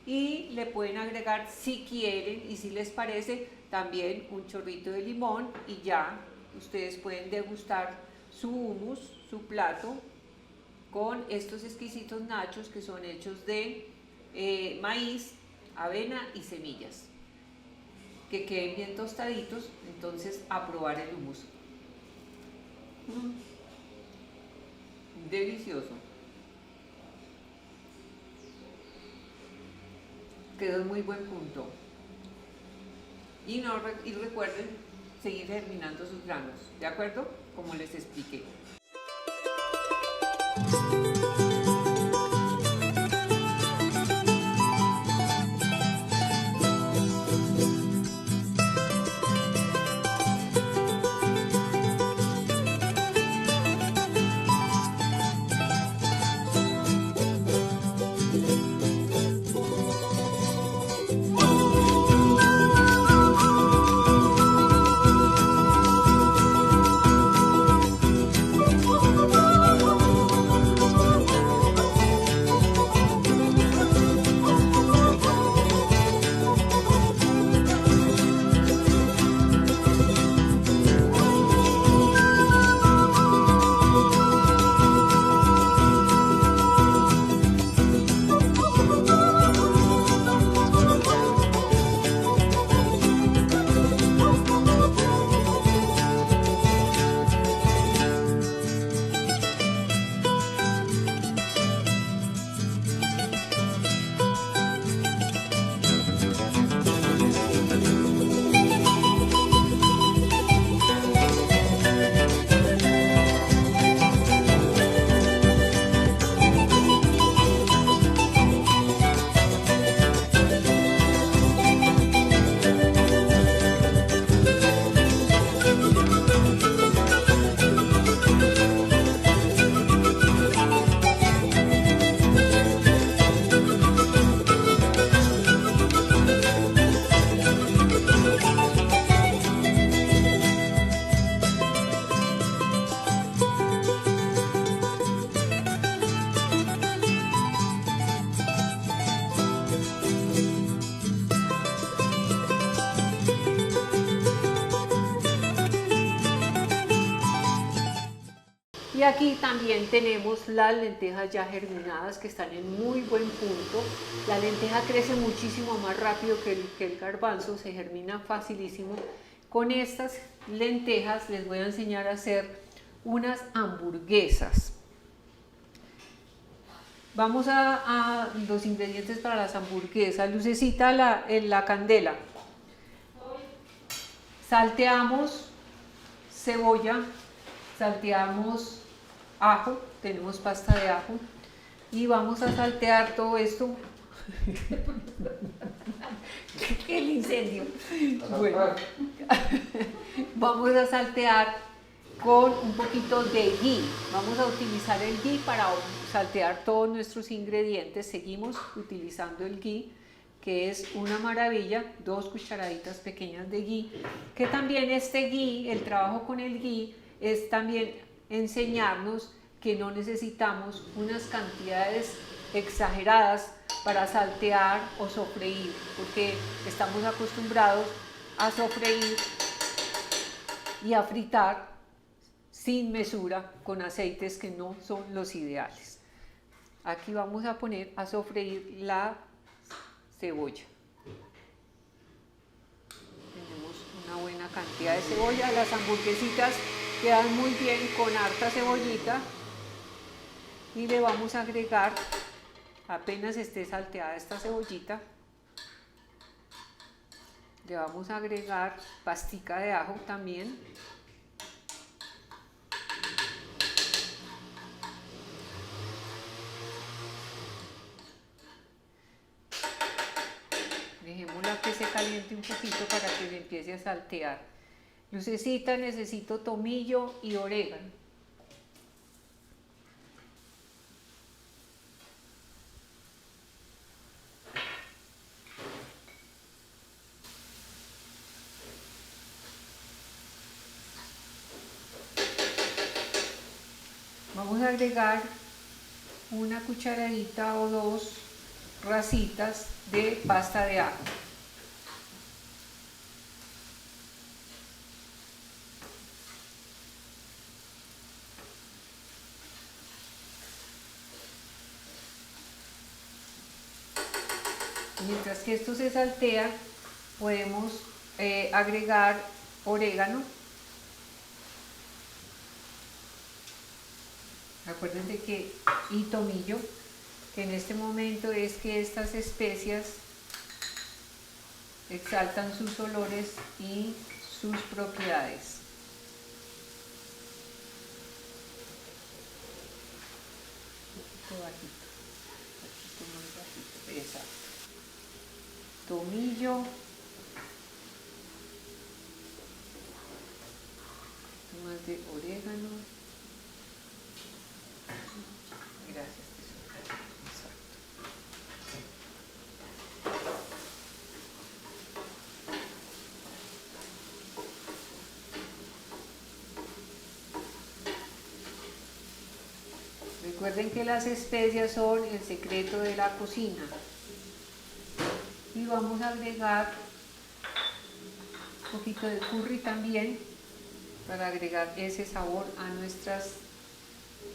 Y le pueden agregar, si quieren y si les parece, también un chorrito de limón y ya ustedes pueden degustar su hummus, su plato, con estos exquisitos nachos que son hechos de maíz, avena y semillas. Que queden bien tostaditos, entonces a probar el hummus. Delicioso. Quedó en muy buen punto. Y recuerden seguir germinando sus granos, ¿de acuerdo? Como les expliqué. Y aquí también tenemos las lentejas ya germinadas que están en muy buen punto. La lenteja crece muchísimo más rápido que el garbanzo, se germina facilísimo. con estas lentejas les voy a enseñar a hacer unas hamburguesas. Vamos a los ingredientes para las hamburguesas. Lucecita, la candela. Salteamos cebolla, salteamos ajo, tenemos pasta de ajo y vamos a saltear todo esto. El incendio. Bueno, vamos a saltear con un poquito de ghee. Vamos a utilizar el ghee para saltear todos nuestros ingredientes. Seguimos utilizando el ghee, que es una maravilla, 2 cucharaditas pequeñas de ghee, que también este ghee, el trabajo con el ghee es también enseñarnos que no necesitamos unas cantidades exageradas para saltear o sofreír, porque estamos acostumbrados a sofreír y a fritar sin mesura con aceites que no son los ideales. Aquí vamos a poner a sofreír la cebolla. Tenemos una buena cantidad de cebolla. Las hamburguesitas quedan muy bien con harta cebollita y le vamos a agregar, apenas esté salteada esta cebollita, le vamos a agregar pastica de ajo también. Dejémosla que se caliente un poquito para que se empiece a saltear. Lucecita, necesito tomillo y orégano. Vamos a agregar una cucharadita o 2 racitas de pasta de ajo. Mientras que esto se saltea, podemos agregar orégano. Acuérdense que, y tomillo, que en este momento es que estas especias exaltan sus olores y sus propiedades. Un poquito bajito, más bajito, exacto. Tomillo, más de orégano. Gracias, exacto. Recuerden que las especias son el secreto de la cocina. Y vamos a agregar un poquito de curry también para agregar ese sabor a nuestras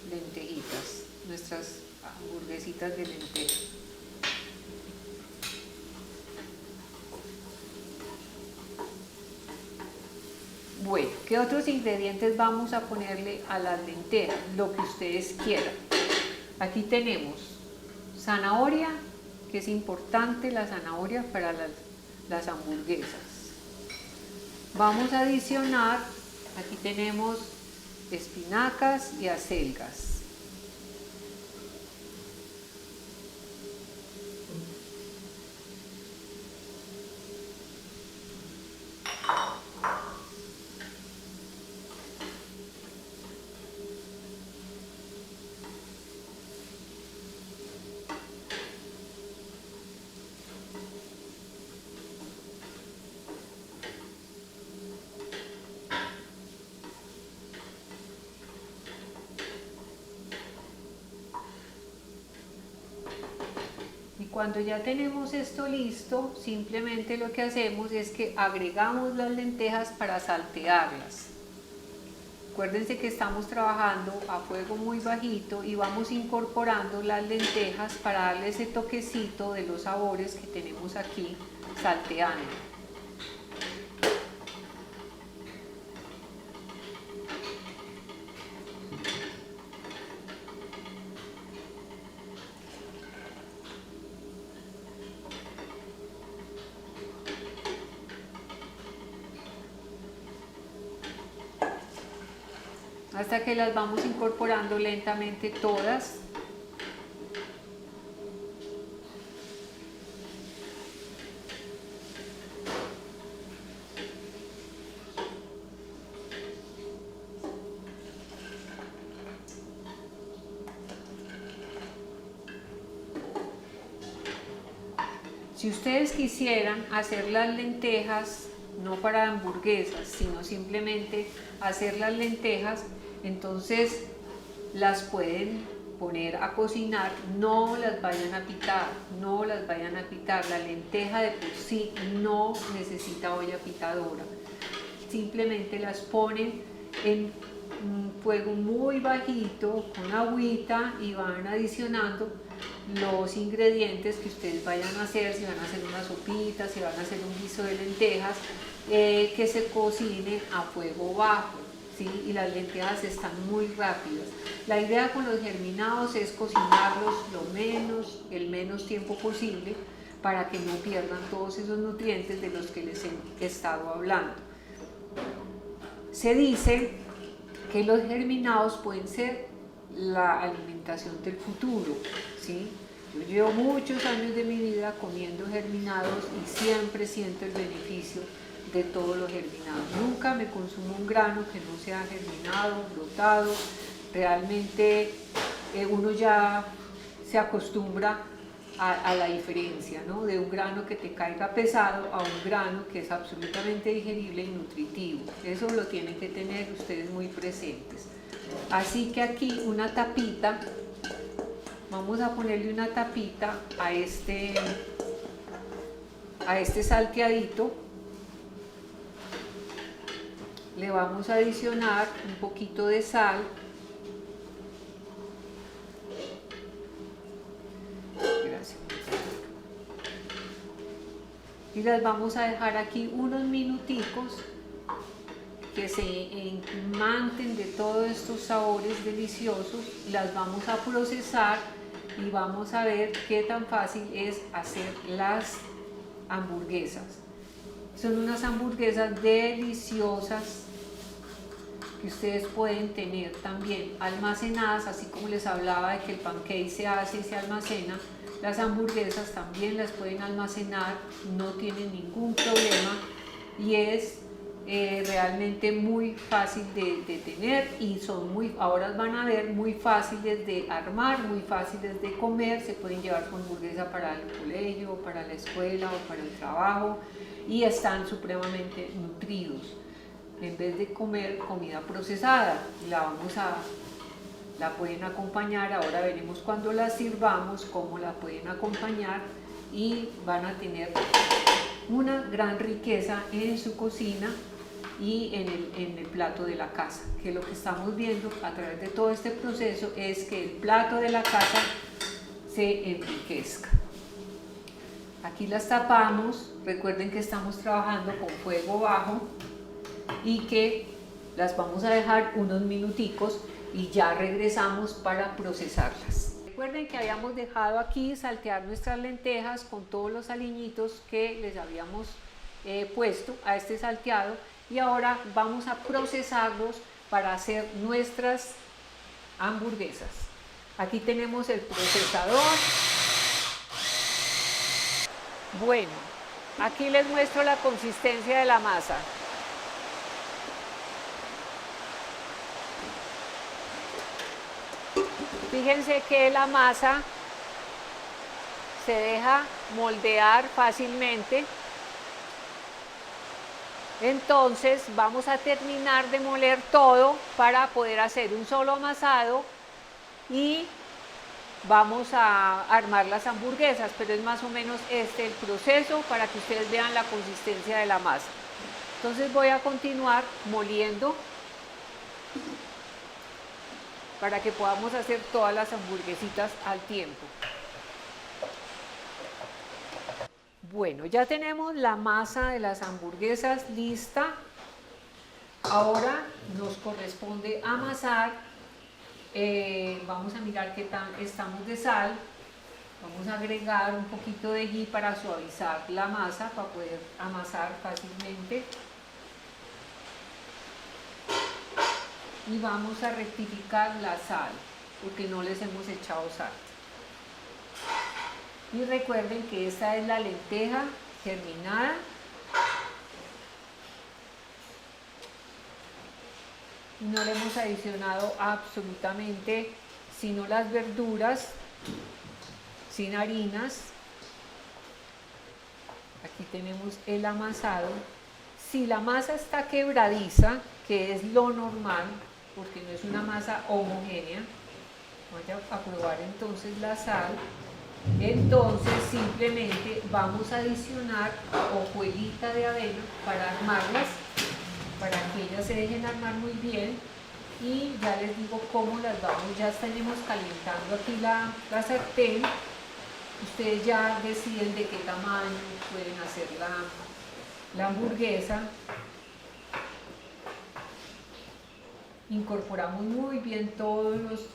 lentejitas, nuestras hamburguesitas de lenteja. Bueno, ¿qué otros ingredientes vamos a ponerle a las lentejas? Lo que ustedes quieran. Aquí tenemos zanahoria, que es importante la zanahoria para las hamburguesas. Vamos a adicionar, aquí tenemos espinacas y acelgas. Cuando ya tenemos esto listo, simplemente lo que hacemos es que agregamos las lentejas para saltearlas. Acuérdense que estamos trabajando a fuego muy bajito y vamos incorporando las lentejas para darle ese toquecito de los sabores que tenemos aquí salteando. hasta que las vamos incorporando lentamente todas. Si ustedes quisieran hacer las lentejas, no para hamburguesas, sino simplemente hacer las lentejas, entonces las pueden poner a cocinar, no las vayan a pitar, no las vayan a pitar. La lenteja de por sí no necesita olla pitadora, simplemente las ponen en un fuego muy bajito con agüita y van adicionando los ingredientes que ustedes vayan a hacer, si van a hacer una sopita, si van a hacer un guiso de lentejas, que se cocinen a fuego bajo, ¿sí? Y las lentejas están muy rápidas. La idea con los germinados es cocinarlos el menos tiempo posible para que no pierdan todos esos nutrientes de los que les he estado hablando. Se dice que los germinados pueden ser la alimentación del futuro, ¿sí? Yo llevo muchos años de mi vida comiendo germinados y siempre siento el beneficio de todos los germinados. Nunca me consumo un grano que no sea germinado, brotado. Realmente uno ya se acostumbra a la diferencia, ¿no? De un grano que te caiga pesado a un grano que es absolutamente digerible y nutritivo. Eso lo tienen que tener ustedes muy presentes. Así que aquí una tapita, vamos a ponerle una tapita a este salteadito. Le vamos a adicionar un poquito de sal. Gracias. Y las vamos a dejar aquí unos minuticos que se imanten de todos estos sabores deliciosos. Las vamos a procesar y vamos a ver qué tan fácil es hacer las hamburguesas. Son unas hamburguesas deliciosas que ustedes pueden tener también almacenadas, así como les hablaba de que el pancake se hace y se almacena. Las hamburguesas también las pueden almacenar, no tienen ningún problema y es realmente muy fácil de tener y son ahora van a ver, muy fáciles de armar, muy fáciles de comer. Se pueden llevar con hamburguesa para el colegio, para la escuela o para el trabajo y están supremamente nutridos en vez de comer comida procesada. La pueden acompañar, ahora veremos cuando la sirvamos cómo la pueden acompañar y van a tener una gran riqueza en su cocina y en el plato de la casa, que lo que estamos viendo a través de todo este proceso es que el plato de la casa se enriquezca. Aquí las tapamos, recuerden que estamos trabajando con fuego bajo y que las vamos a dejar unos minuticos y ya regresamos para procesarlas. Recuerden que habíamos dejado aquí saltear nuestras lentejas con todos los aliñitos que les habíamos puesto a este salteado y ahora vamos a procesarlos para hacer nuestras hamburguesas. Aquí tenemos el procesador. Bueno, aquí les muestro la consistencia de la masa. Fíjense que la masa se deja moldear fácilmente. Entonces vamos a terminar de moler todo para poder hacer un solo amasado y vamos a armar las hamburguesas, pero es más o menos este el proceso para que ustedes vean la consistencia de la masa. Entonces voy a continuar moliendo para que podamos hacer todas las hamburguesitas al tiempo. Bueno, ya tenemos la masa de las hamburguesas lista. Ahora nos corresponde amasar. Vamos a mirar qué tan estamos de sal. Vamos a agregar un poquito de ghee para suavizar la masa, para poder amasar fácilmente. y vamos a rectificar la sal, porque no les hemos echado sal. Y recuerden que esta es la lenteja germinada. No le hemos adicionado absolutamente sino las verduras, sin harinas. Aquí tenemos el amasado. Si la masa está quebradiza, que es lo normal, porque no es una masa homogénea, voy a probar entonces la sal. Entonces simplemente vamos a adicionar hojuelita de avena para armarlas, para que ellas se dejen armar muy bien. Y ya les digo cómo las vamos, ya tenemos calentando aquí la sartén. Ustedes ya deciden de qué tamaño pueden hacer la hamburguesa. Incorporamos muy bien todos los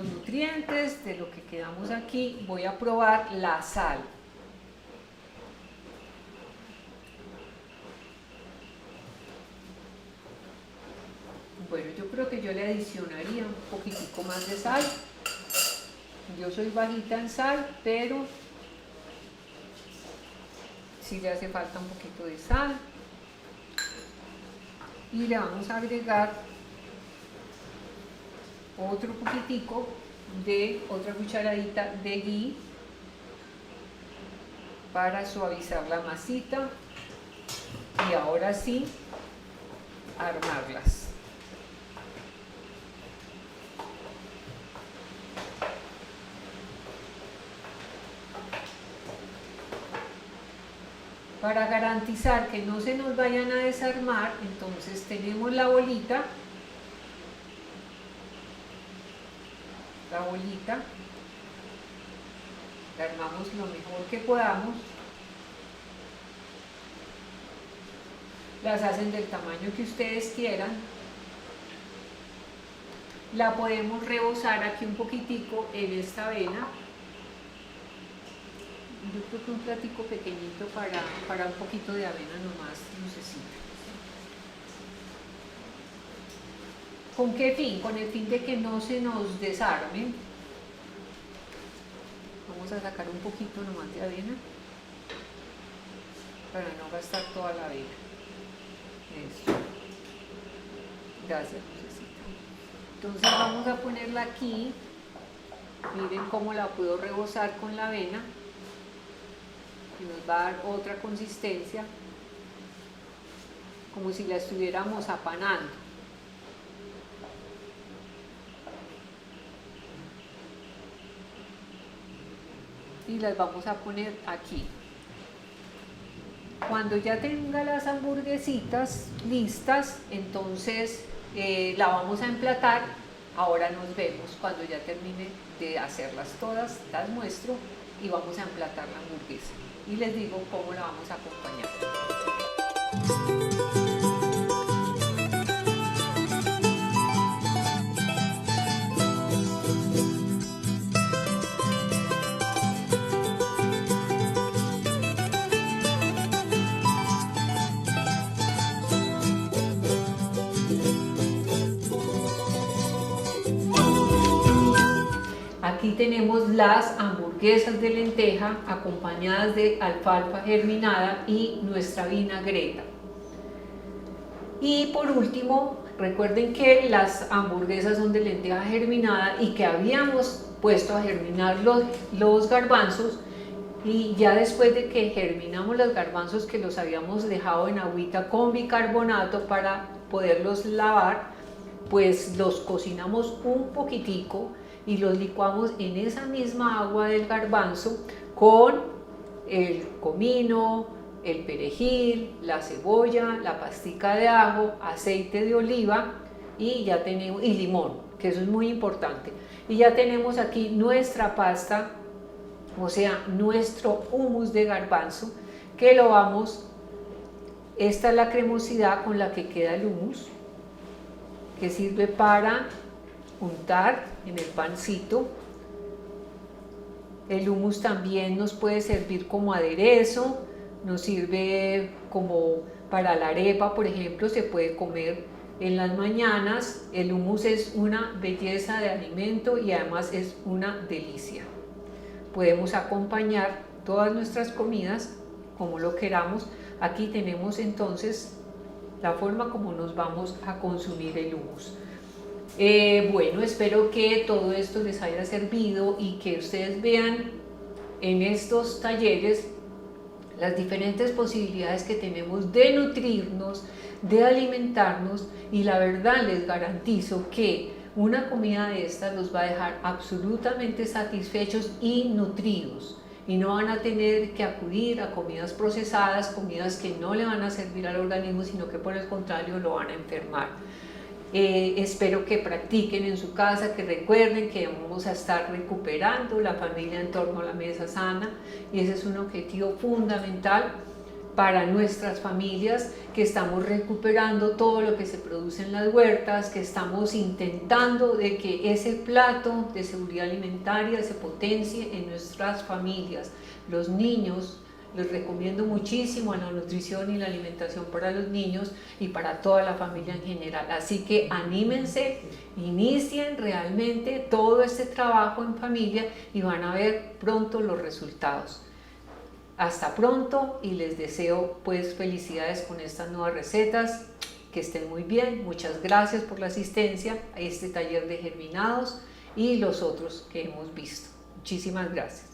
nutrientes de lo que quedamos aquí. Voy a probar la sal. Bueno, yo creo que yo le adicionaría un poquitico más de sal. Yo soy bajita en sal, pero sí le hace falta un poquito de sal. Y le vamos a agregar otro poquitico de otra cucharadita de ghee para suavizar la masita. Y ahora sí, armarlas. Para garantizar que no se nos vayan a desarmar, entonces tenemos la bolita, la armamos lo mejor que podamos, las hacen del tamaño que ustedes quieran, la podemos rebozar aquí un poquitico en esta avena. Yo creo que un platico pequeñito para un poquito de avena nomás necesita. ¿Con qué fin? Con el fin de que no se nos desarme. Vamos a sacar un poquito nomás de avena para no gastar toda la avena. Eso. Gracias, Lucecita. Entonces vamos a ponerla aquí. Miren cómo la puedo rebozar con la avena. Y nos va a dar otra consistencia, como si la estuviéramos apanando. Y las vamos a poner aquí. Cuando ya tenga las hamburguesitas listas, entonces la vamos a emplatar. Ahora nos vemos cuando ya termine de hacerlas todas, las muestro y vamos a emplatar la hamburguesa. Y les digo cómo la vamos a acompañar. Aquí tenemos las hamburguesas de lenteja acompañadas de alfalfa germinada y nuestra vinagreta. Y por último, recuerden que las hamburguesas son de lenteja germinada y que habíamos puesto a germinar los garbanzos, y ya después de que germinamos los garbanzos, que los habíamos dejado en agüita con bicarbonato para poderlos lavar, pues los cocinamos un poquitico y los licuamos en esa misma agua del garbanzo con el comino, el perejil, la cebolla, la pastica de ajo, aceite de oliva y ya tenemos, y limón, que eso es muy importante. Y ya tenemos aquí nuestra pasta, o sea, nuestro hummus de garbanzo, que lo vamos, esta es la cremosidad con la que queda el hummus, que sirve para untar en el pancito. El hummus también nos puede servir como aderezo, nos sirve como para la arepa, por ejemplo, se puede comer en las mañanas. El hummus es una belleza de alimento y además es una delicia. Podemos acompañar todas nuestras comidas como lo queramos. Aquí tenemos entonces la forma como nos vamos a consumir el hummus. Bueno, espero que todo esto les haya servido y que ustedes vean en estos talleres las diferentes posibilidades que tenemos de nutrirnos, de alimentarnos, y la verdad les garantizo que una comida de estas los va a dejar absolutamente satisfechos y nutridos, y no van a tener que acudir a comidas procesadas, comidas que no le van a servir al organismo, sino que por el contrario lo van a enfermar. Espero que practiquen en su casa, que recuerden que vamos a estar recuperando la familia en torno a la mesa sana, y ese es un objetivo fundamental para nuestras familias, que estamos recuperando todo lo que se produce en las huertas, que estamos intentando de que ese plato de seguridad alimentaria se potencie en nuestras familias. Los niños, les recomiendo muchísimo a la nutrición y la alimentación para los niños y para toda la familia en general. Así que anímense, inicien realmente todo este trabajo en familia y van a ver pronto los resultados. Hasta pronto y les deseo pues felicidades con estas nuevas recetas, que estén muy bien. Muchas gracias por la asistencia a este taller de germinados y los otros que hemos visto. Muchísimas gracias.